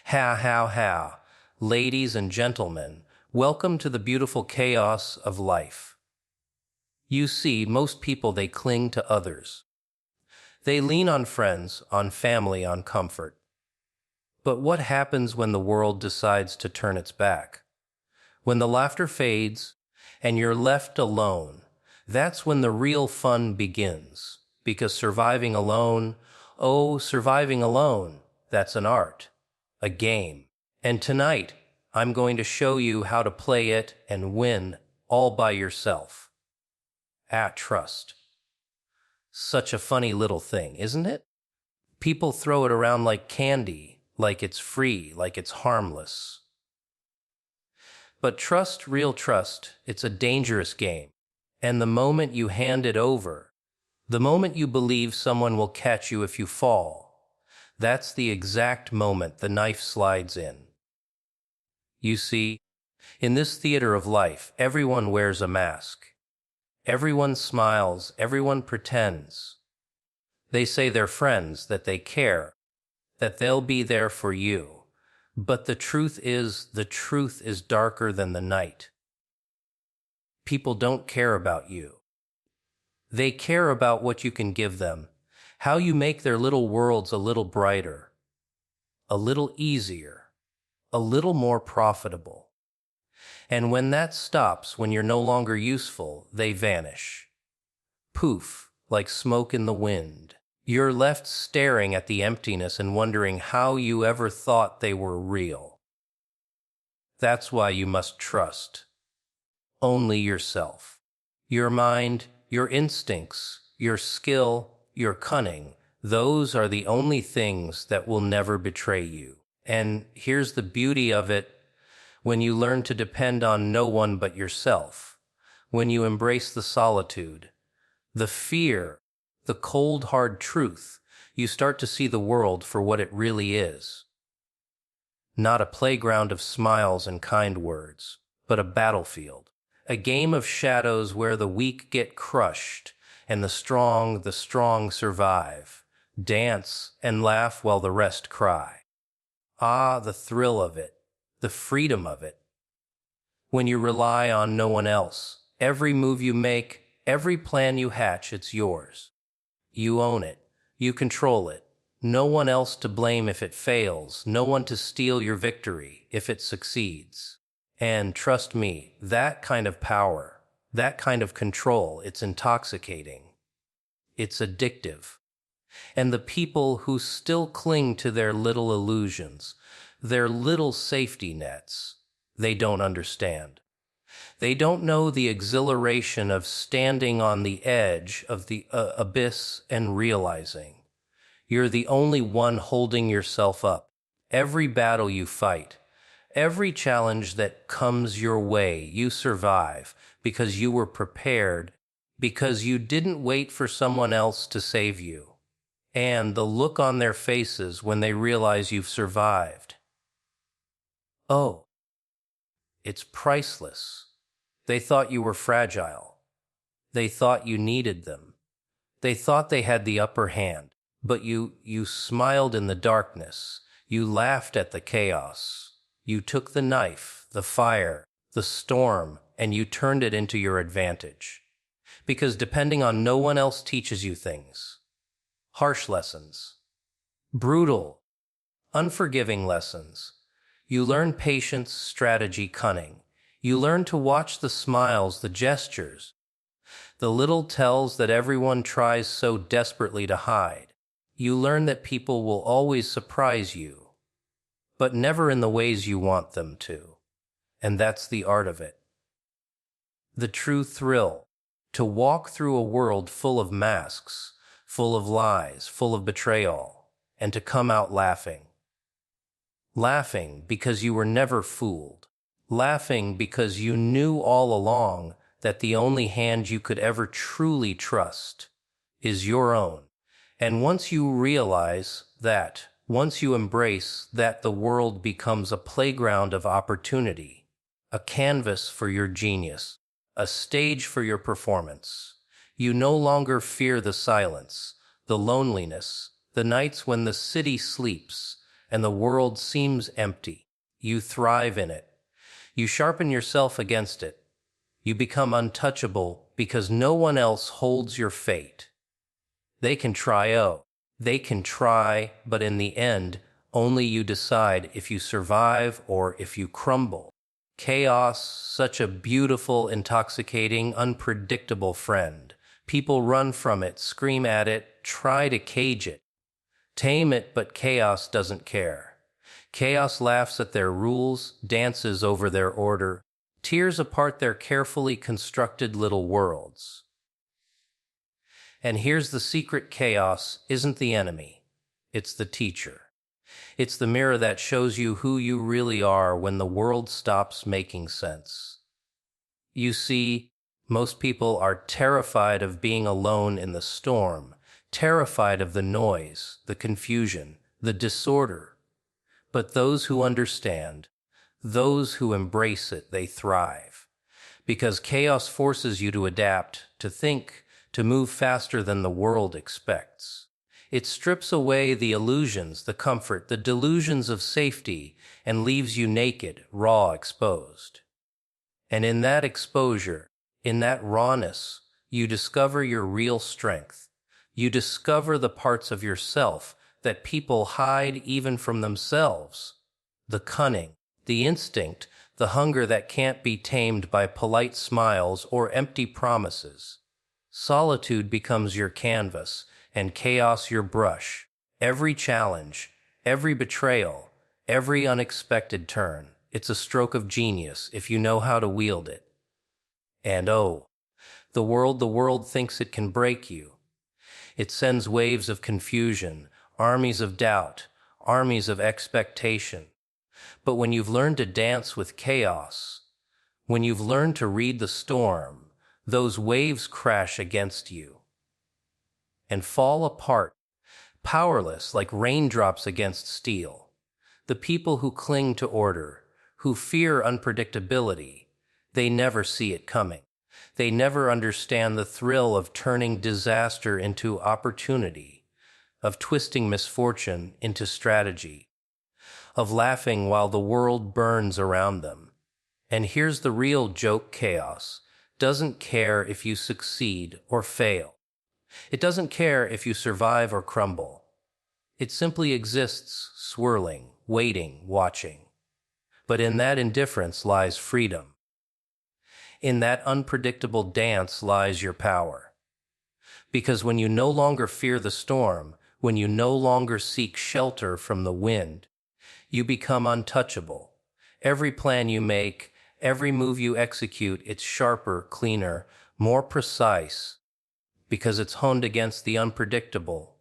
How. Ladies and gentlemen, welcome to the beautiful chaos of life. You see, most people, they cling to others. They lean on friends, on family, on comfort. But what happens when the world decides to turn its back? When the laughter fades and you're left alone, that's when the real fun begins. Because surviving alone, surviving alone, that's an art, a game. And tonight, I'm going to show you how to play it and win all by yourself. Trust. Such a funny little thing, isn't it? People throw it around like candy, like it's free, like it's harmless. But trust, real trust, it's a dangerous game. And the moment you hand it over, the moment you believe someone will catch you if you fall, that's the exact moment the knife slides in. You see, in this theater of life, everyone wears a mask. Everyone smiles, everyone pretends. They say they're friends, that they care, that they'll be there for you. But the truth is darker than the night. People don't care about you. They care about what you can give them, how you make their little worlds a little brighter, a little easier, a little more profitable. And when that stops, when you're no longer useful, they vanish. Poof, like smoke in the wind. You're left staring at the emptiness and wondering how you ever thought they were real. That's why you must trust only yourself. Your mind, your instincts, your skill, your cunning, those are the only things that will never betray you. And here's the beauty of it. When you learn to depend on no one but yourself, when you embrace the solitude, the fear, the cold, hard truth, you start to see the world for what it really is. Not a playground of smiles and kind words, but a battlefield. A game of shadows where the weak get crushed and the strong survive, dance and laugh while the rest cry. The thrill of it, the freedom of it. When you rely on no one else, every move you make, every plan you hatch, it's yours. You own it. You control it. No one else to blame if it fails, no one to steal your victory if it succeeds. And trust me, that kind of power, that kind of control, it's intoxicating. It's addictive. And the people who still cling to their little illusions, their little safety nets, they don't understand. They don't know the exhilaration of standing on the edge of the abyss and realizing you're the only one holding yourself up. Every battle you fight, every challenge that comes your way, you survive because you were prepared, because you didn't wait for someone else to save you. And the look on their faces when they realize you've survived. It's priceless. They thought you were fragile. They thought you needed them. They thought they had the upper hand. But you smiled in the darkness. You laughed at the chaos. You took the knife, the fire, the storm, and you turned it into your advantage. Because depending on no one else teaches you things. Harsh lessons. Brutal, unforgiving lessons. You learn patience, strategy, cunning. You learn to watch the smiles, the gestures, the little tells that everyone tries so desperately to hide. You learn that people will always surprise you, but never in the ways you want them to. And that's the art of it. The true thrill, to walk through a world full of masks, full of lies, full of betrayal, and to come out laughing. Laughing because you were never fooled. Laughing because you knew all along that the only hand you could ever truly trust is your own. And once you realize that, once you embrace that, the world becomes a playground of opportunity, a canvas for your genius, a stage for your performance. You no longer fear the silence, the loneliness, the nights when the city sleeps, and the world seems empty. You thrive in it. You sharpen yourself against it. You become untouchable because no one else holds your fate. They can try, but in the end, only you decide if you survive or if you crumble. Chaos, such a beautiful, intoxicating, unpredictable friend. People run from it, scream at it, try to cage it, tame it, but chaos doesn't care. Chaos laughs at their rules, dances over their order, tears apart their carefully constructed little worlds. And here's the secret: chaos isn't the enemy, it's the teacher. It's the mirror that shows you who you really are when the world stops making sense. You see, most people are terrified of being alone in the storm, terrified of the noise, the confusion, the disorder. But those who understand, those who embrace it, they thrive. Because chaos forces you to adapt, to think, to move faster than the world expects. It strips away the illusions, the comfort, the delusions of safety, and leaves you naked, raw, exposed. And in that exposure, in that rawness, you discover your real strength. You discover the parts of yourself that people hide even from themselves. The cunning, the instinct, the hunger that can't be tamed by polite smiles or empty promises. Solitude becomes your canvas, and chaos your brush. Every challenge, every betrayal, every unexpected turn, it's a stroke of genius if you know how to wield it. And oh, the world thinks it can break you. It sends waves of confusion, armies of doubt, armies of expectation. But when you've learned to dance with chaos, when you've learned to read the storm, those waves crash against you and fall apart, powerless like raindrops against steel. The people who cling to order, who fear unpredictability, they never see it coming. They never understand the thrill of turning disaster into opportunity, of twisting misfortune into strategy, of laughing while the world burns around them. And here's the real joke: chaos doesn't care if you succeed or fail. It doesn't care if you survive or crumble. It simply exists, swirling, waiting, watching. But in that indifference lies freedom. In that unpredictable dance lies your power. Because when you no longer fear the storm, when you no longer seek shelter from the wind, you become untouchable. Every plan you make, every move you execute, it's sharper, cleaner, more precise, because it's honed against the unpredictable,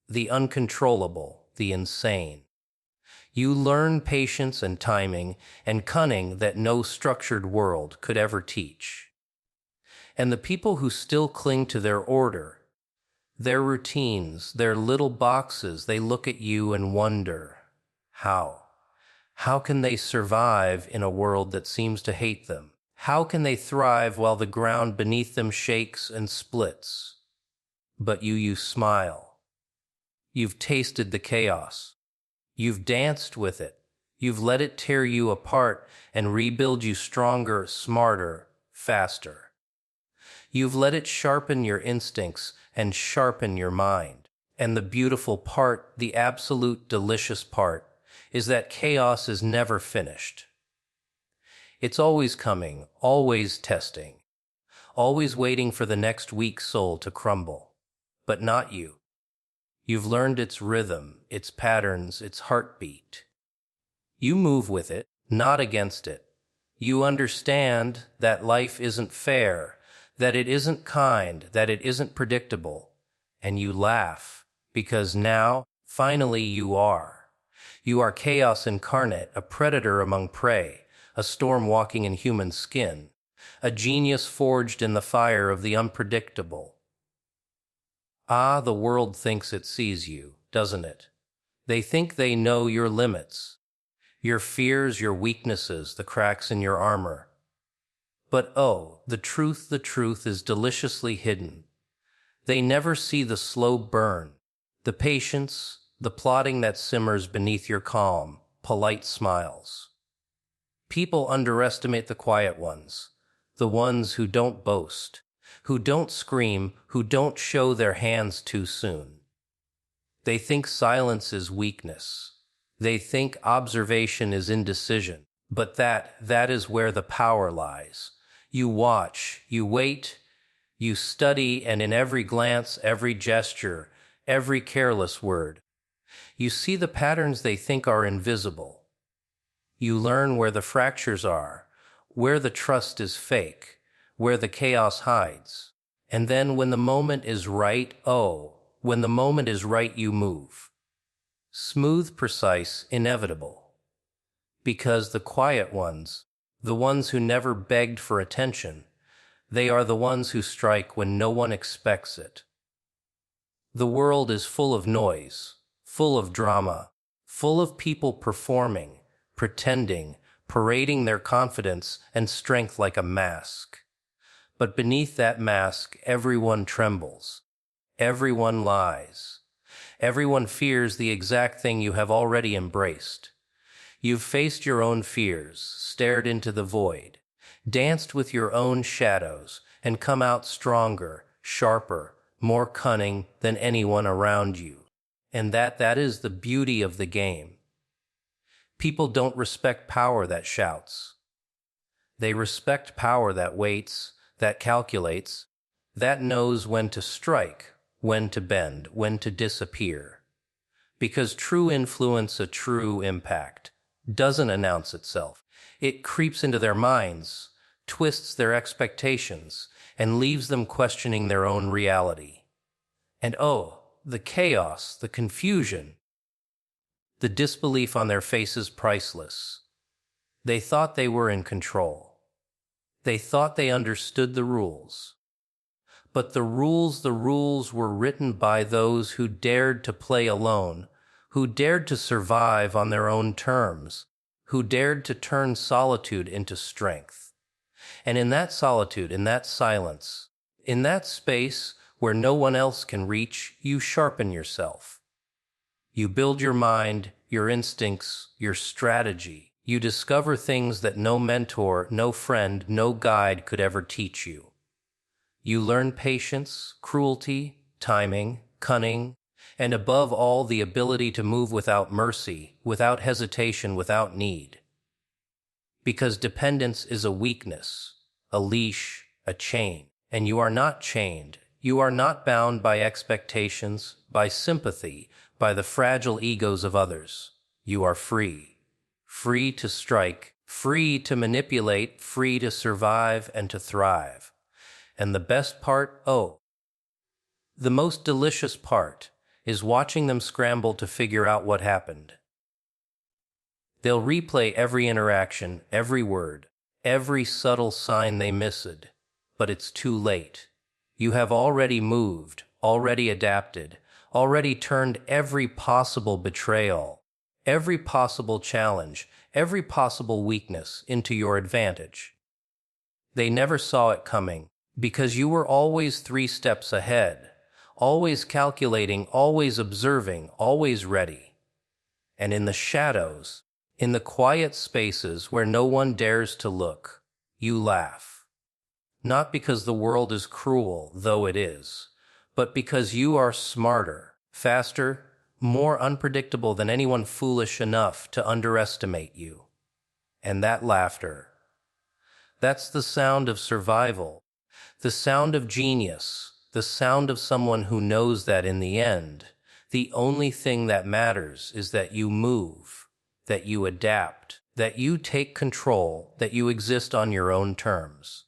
the uncontrollable, the insane. You learn patience and timing and cunning that no structured world could ever teach. And the people who still cling to their order, their routines, their little boxes, they look at you and wonder, how? How can they survive in a world that seems to hate them? How can they thrive while the ground beneath them shakes and splits? But you smile. You've tasted the chaos. You've danced with it. You've let it tear you apart and rebuild you stronger, smarter, faster. You've let it sharpen your instincts and sharpen your mind. And the beautiful part, the absolute delicious part, is that chaos is never finished. It's always coming, always testing, always waiting for the next weak soul to crumble. But not you. You've learned its rhythm, its patterns, its heartbeat. You move with it, not against it. You understand that life isn't fair, that it isn't kind, that it isn't predictable. And you laugh, because now, finally, you are. You are chaos incarnate, a predator among prey, a storm walking in human skin, a genius forged in the fire of the unpredictable. Ah, the world thinks it sees you, doesn't it? They think they know your limits, your fears, your weaknesses, the cracks in your armor. But oh, the truth is deliciously hidden. They never see the slow burn, the patience, the plotting that simmers beneath your calm, polite smiles. People underestimate the quiet ones, the ones who don't boast, who don't scream, who don't show their hands too soon. They think silence is weakness. They think observation is indecision. But that is where the power lies. You watch, you wait, you study, and in every glance, every gesture, every careless word, you see the patterns they think are invisible. You learn where the fractures are, where the trust is fake, where the chaos hides. And then when the moment is right, when the moment is right, you move. Smooth, precise, inevitable. Because the quiet ones, the ones who never begged for attention, they are the ones who strike when no one expects it. The world is full of noise, full of drama, full of people performing, pretending, parading their confidence and strength like a mask. But beneath that mask, everyone trembles. Everyone lies. Everyone fears the exact thing you have already embraced. You've faced your own fears, stared into the void, danced with your own shadows, and come out stronger, sharper, more cunning than anyone around you. And that is the beauty of the game. People don't respect power that shouts. They respect power that waits, that calculates, that knows when to strike, when to bend, when to disappear. Because true influence, a true impact, doesn't announce itself. It creeps into their minds, twists their expectations, and leaves them questioning their own reality. And the chaos, the confusion, the disbelief on their faces priceless. They thought they were in control. They thought they understood the rules. But the rules were written by those who dared to play alone, who dared to survive on their own terms, who dared to turn solitude into strength. And in that solitude, in that silence, in that space where no one else can reach, you sharpen yourself. You build your mind, your instincts, your strategy. You discover things that no mentor, no friend, no guide could ever teach you. You learn patience, cruelty, timing, cunning, and above all, the ability to move without mercy, without hesitation, without need. Because dependence is a weakness, a leash, a chain, and you are not chained. You are not bound by expectations, by sympathy, by the fragile egos of others. You are free. Free to strike, free to manipulate, free to survive and to thrive. And the best part, the most delicious part, is watching them scramble to figure out what happened. They'll replay every interaction, every word, every subtle sign they missed, but it's too late. You have already moved, already adapted, already turned every possible betrayal, every possible challenge, every possible weakness into your advantage. They never saw it coming, because you were always 3 steps ahead, always calculating, always observing, always ready. And in the shadows, in the quiet spaces where no one dares to look, you laugh. Not because the world is cruel, though it is, but because you are smarter, faster, more unpredictable than anyone foolish enough to underestimate you. And that laughter, that's the sound of survival, the sound of genius, the sound of someone who knows that in the end, the only thing that matters is that you move, that you adapt, that you take control, that you exist on your own terms.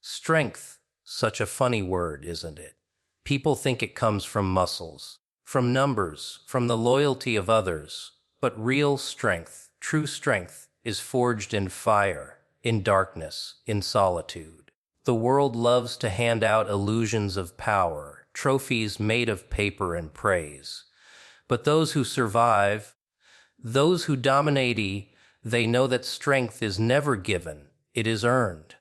Strength, such a funny word, isn't it? People think it comes from muscles, from numbers, from the loyalty of others. But real strength, true strength, is forged in fire, in darkness, in solitude. The world loves to hand out illusions of power, trophies made of paper and praise. But those who survive, those who dominate, they know that strength is never given, it is earned.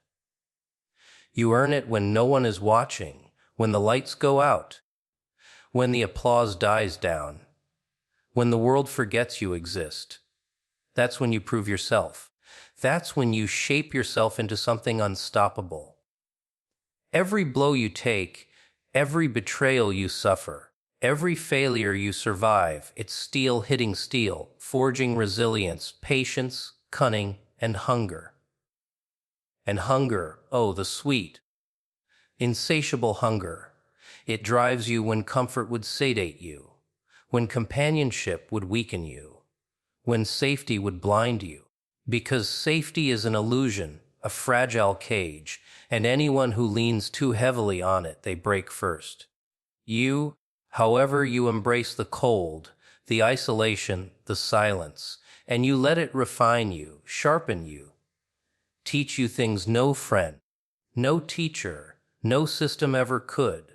You earn it when no one is watching, when the lights go out, when the applause dies down, when the world forgets you exist. That's when you prove yourself. That's when you shape yourself into something unstoppable. Every blow you take, every betrayal you suffer, every failure you survive, it's steel hitting steel, forging resilience, patience, cunning, and hunger. And hunger, oh, the sweet, insatiable hunger. It drives you when comfort would sedate you, when companionship would weaken you, when safety would blind you. Because safety is an illusion, a fragile cage, and anyone who leans too heavily on it, they break first. You, however, you embrace the cold, the isolation, the silence, and you let it refine you, sharpen you, teach you things no friend, no teacher, no system ever could.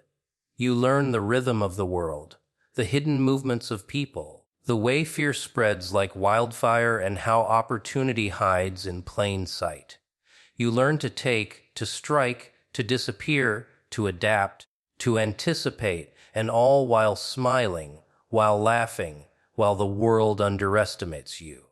You learn the rhythm of the world, the hidden movements of people, the way fear spreads like wildfire, and how opportunity hides in plain sight. You learn to take, to strike, to disappear, to adapt, to anticipate, and all while smiling, while laughing, while the world underestimates you.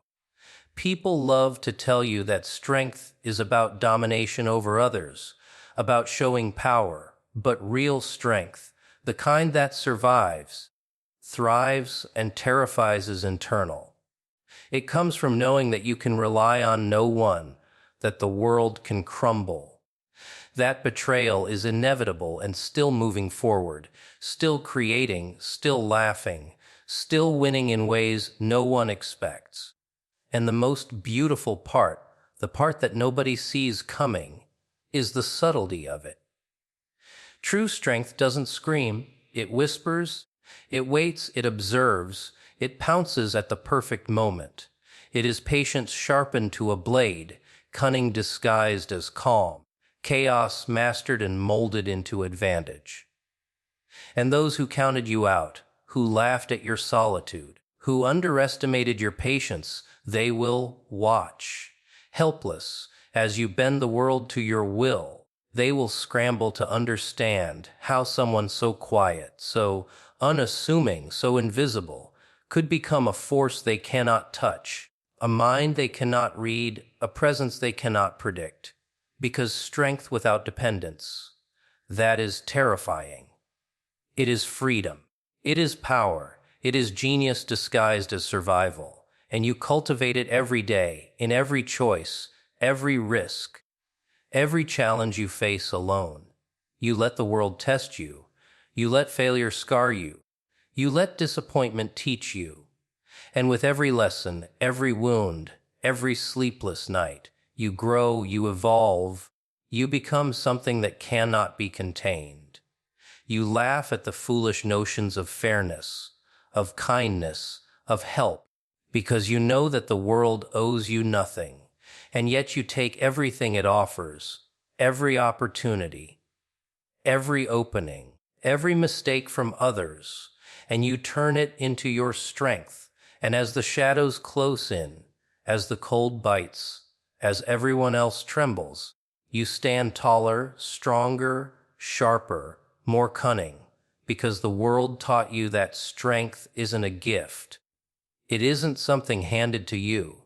People love to tell you that strength is about domination over others, about showing power, but real strength, the kind that survives, thrives, and terrifies, is internal. It comes from knowing that you can rely on no one, that the world can crumble. That betrayal is inevitable and still moving forward, still creating, still laughing, still winning in ways no one expects. And the most beautiful part, the part that nobody sees coming, is the subtlety of it. True strength doesn't scream, it whispers, it waits, it observes, it pounces at the perfect moment. It is patience sharpened to a blade, cunning disguised as calm, chaos mastered and molded into advantage. And those who counted you out, who laughed at your solitude, who underestimated your patience, they will watch, helpless, as you bend the world to your will. They will scramble to understand how someone so quiet, so unassuming, so invisible, could become a force they cannot touch, a mind they cannot read, a presence they cannot predict. Because strength without dependence, that is terrifying. It is freedom. It is power. It is genius disguised as survival. And you cultivate it every day, in every choice, every risk, every challenge you face alone. You let the world test you. You let failure scar you. You let disappointment teach you. And with every lesson, every wound, every sleepless night, you grow, you evolve, you become something that cannot be contained. You laugh at the foolish notions of fairness, of kindness, of help, because you know that the world owes you nothing, and yet you take everything it offers, every opportunity, every opening, every mistake from others, and you turn it into your strength. And as the shadows close in, as the cold bites, as everyone else trembles, you stand taller, stronger, sharper, more cunning, because the world taught you that strength isn't a gift. It isn't something handed to you.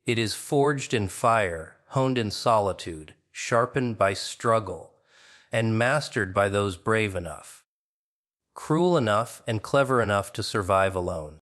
It is forged in fire, honed in solitude, sharpened by struggle, and mastered by those brave enough, cruel enough, and clever enough to survive alone.